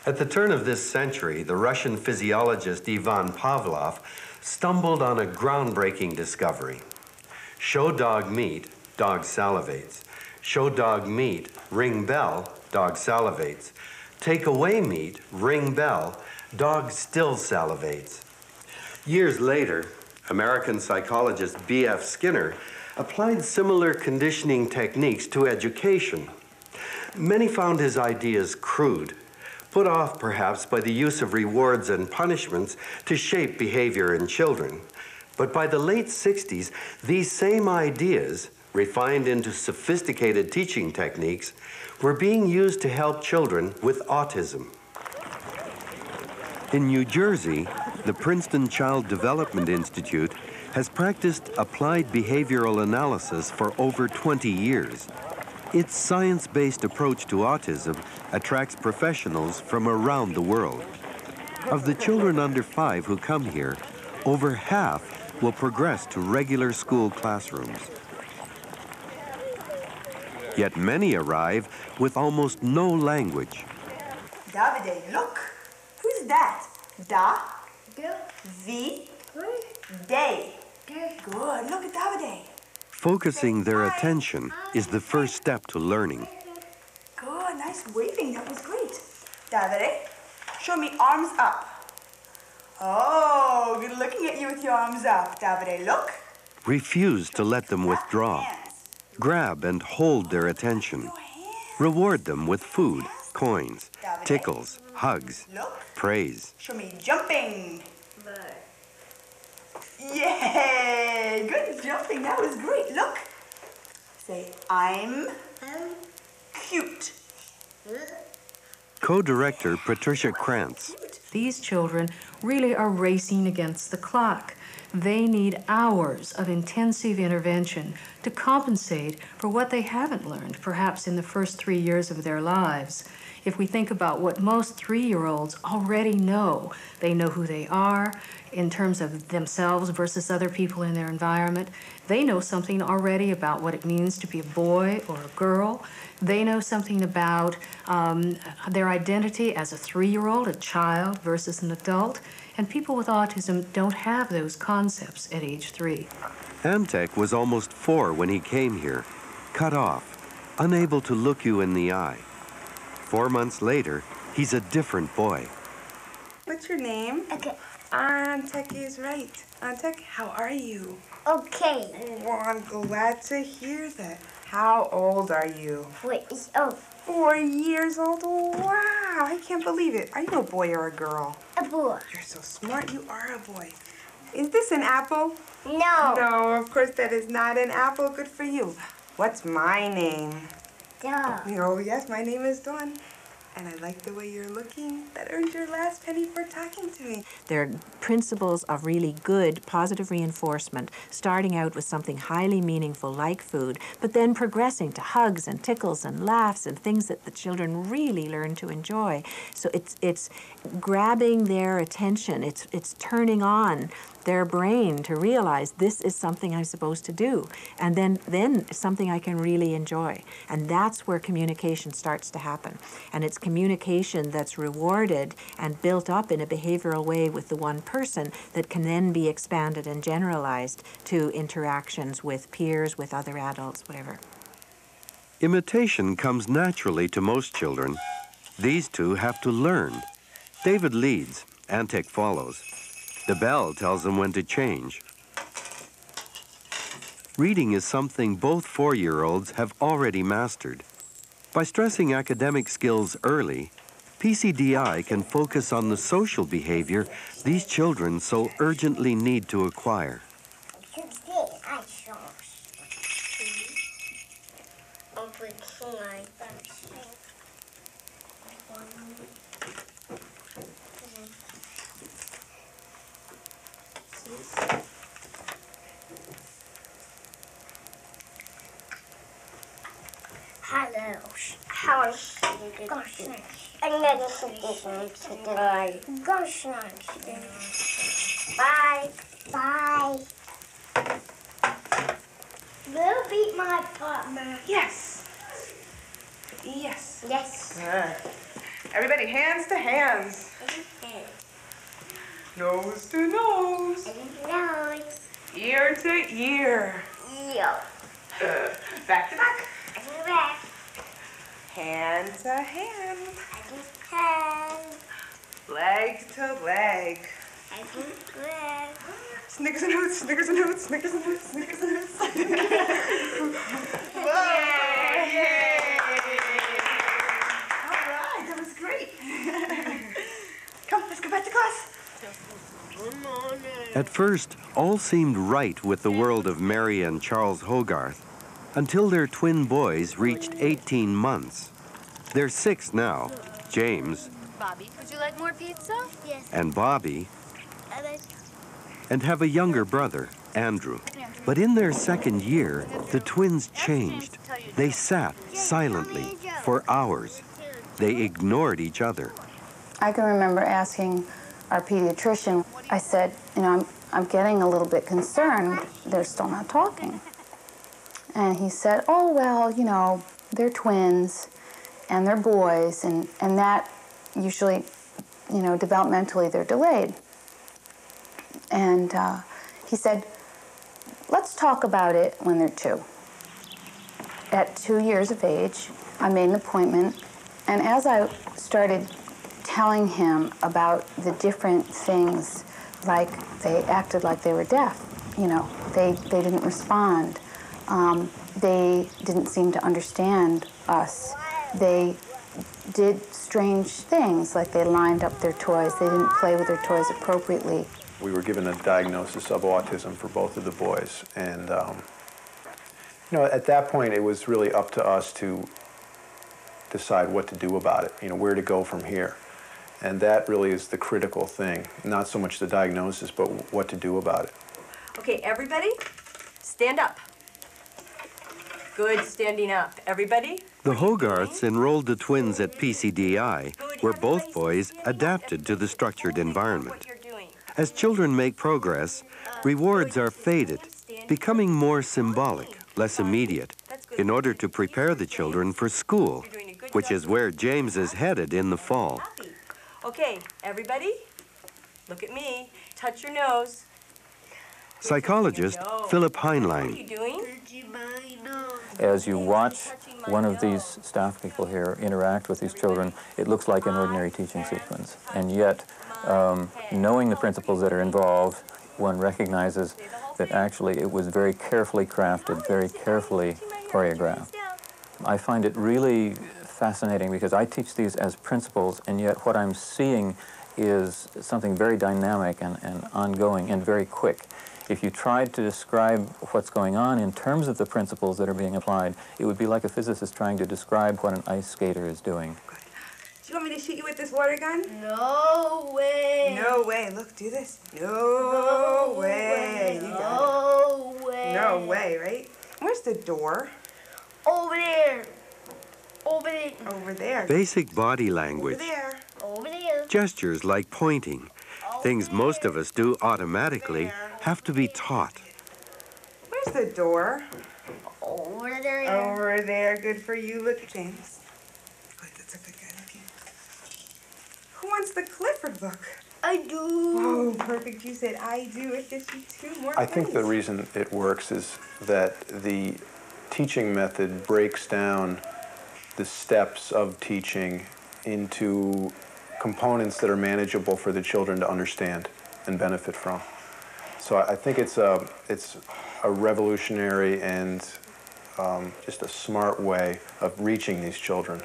At the turn of this century, the Russian physiologist Ivan Pavlov stumbled on a groundbreaking discovery. Show dog meat, dog salivates. Show dog meat, ring bell, dog salivates. Take away meat, ring bell, dog still salivates. Years later, American psychologist B.F. Skinner applied similar conditioning techniques to education. Many found his ideas crude, put off perhaps by the use of rewards and punishments to shape behavior in children. But by the late 60s, these same ideas, refined into sophisticated teaching techniques, were being used to help children with autism. In New Jersey, the Princeton Child Development Institute has practiced applied behavioral analysis for over 20 years. Its science-based approach to autism attracts professionals from around the world. Of the children under 5 who come here, over half will progress to regular school classrooms. Yet many arrive with almost no language. Davide, look. Who's that? Da, V, day. Good, look at Davide. Focusing their attention is the first step to learning. Good, nice waving, that was great. Davide, show me arms up. Oh, good looking at you with your arms up. Davide, look. Refuse to let them withdraw. Grab and hold their attention. Reward them with food, coins, tickles, hugs, praise. Show me jumping. Yay! Good jumping, that was great. Look. Say, I'm cute. Co-director Patricia Krantz. These children really are racing against the clock. They need hours of intensive intervention to compensate for what they haven't learned, perhaps in the first 3 years of their lives. If we think about what most 3-year-olds already know, they know who they are in terms of themselves versus other people in their environment. They know something already about what it means to be a boy or a girl. They know something about their identity as a 3-year-old, a child versus an adult. And people with autism don't have those concepts at age 3. Amtek was almost 4 when he came here, cut off, unable to look you in the eye. 4 months later, he's a different boy. What's your name? Okay. Antek is right. Antek, how are you? Okay. Oh, I'm glad to hear that. How old are you? 4 years old. 4 years old? Wow, I can't believe it. Are you a boy or a girl? A boy. You're so smart, you are a boy. Is this an apple? No. No, of course that is not an apple. Good for you. What's my name? Dawn. Oh, yes, my name is Dawn. And I like the way you're looking. That earned your last penny for talking to me. There are principles of really good positive reinforcement, starting out with something highly meaningful like food, but then progressing to hugs and tickles and laughs and things that the children really learn to enjoy. So it's grabbing their attention, it's turning on their brain to realize this is something I'm supposed to do, and then something I can really enjoy. And that's where communication starts to happen. And it's communication that's rewarded and built up in a behavioral way with the one person that can then be expanded and generalized to interactions with peers, with other adults, whatever. Imitation comes naturally to most children. These two have to learn. David leads, Antek follows. The bell tells them when to change. Reading is something both 4-year-olds have already mastered. By stressing academic skills early, PCDI can focus on the social behavior these children so urgently need to acquire. Hello. How is it? I'm going to today. Bye. Bye. Will beat my partner. Yes. Yes. Yes. Good. Everybody, hands to hands. Nose to nose. Nose. Ear to ear. Yo. Back to back. Back. Hand to hand. Hand. Leg to leg. Leg. Snickers and hoots, Snickers and hoots, Snickers and hoots, Snickers and hoots. Whoa! Yay! All right, that was great. Come, let's go back to class. At first, all seemed right with the world of Mary and Charles Hogarth until their twin boys reached 18 months. They're 6 now, James Bobby, would you like more pizza? Yes. and Bobby, and have a younger brother, Andrew. But in their second year, the twins changed. They sat silently for hours. They ignored each other. I can remember asking our pediatrician, I said, you know, I'm getting a little bit concerned. They're still not talking. And he said, oh, well, you know, they're twins and they're boys, and that usually, you know, developmentally they're delayed. And he said, let's talk about it when they're 2. At 2 years of age, I made an appointment, and as I started telling him about the different things, like they acted like they were deaf, you know, they didn't respond, they didn't seem to understand us, they did strange things, like they lined up their toys, they didn't play with their toys appropriately. We were given a diagnosis of autism for both of the boys, and you know, at that point it was really up to us to decide what to do about it, you know, where to go from here. And that really is the critical thing, not so much the diagnosis, but what to do about it. Okay, everybody, stand up. Good, standing up. Everybody? The Hogarths enrolled the twins at PCDI, where both boys adapted to the structured environment. As children make progress, rewards are faded, becoming more symbolic, less immediate, in order to prepare the children for school, which is where James is headed in the fall. Okay, everybody, look at me. Touch your nose. Psychologist Philip What are you Heinlein. doing? As you watch one of these staff people here interact with these children, it looks like an ordinary teaching sequence. And yet, knowing the principles that are involved, one recognizes that actually it was very carefully crafted, very carefully choreographed. I find it really fascinating because I teach these as principles, and yet what I'm seeing is something very dynamic and ongoing and very quick. If you tried to describe what's going on in terms of the principles that are being applied, it would be like a physicist trying to describe what an ice skater is doing. Do you want me to shoot you with this water gun? No way. No way. Look, do this. No way. You got No way. it. No way, right? Where's the door? Over there. Over there. Over there. Basic body Over language, there. Over there. gestures like pointing, things most of us do automatically, have to be taught. Where's the door? Over there. Over there. Good for you. Look, James. Good, that's a good guy. Okay. Who wants the Clifford book? I do. Oh, perfect. You said I do. It gives you 2 more I think the pennies. reason it works is that the teaching method breaks down the steps of teaching into components that are manageable for the children to understand and benefit from. So I think it's a revolutionary and just a smart way of reaching these children.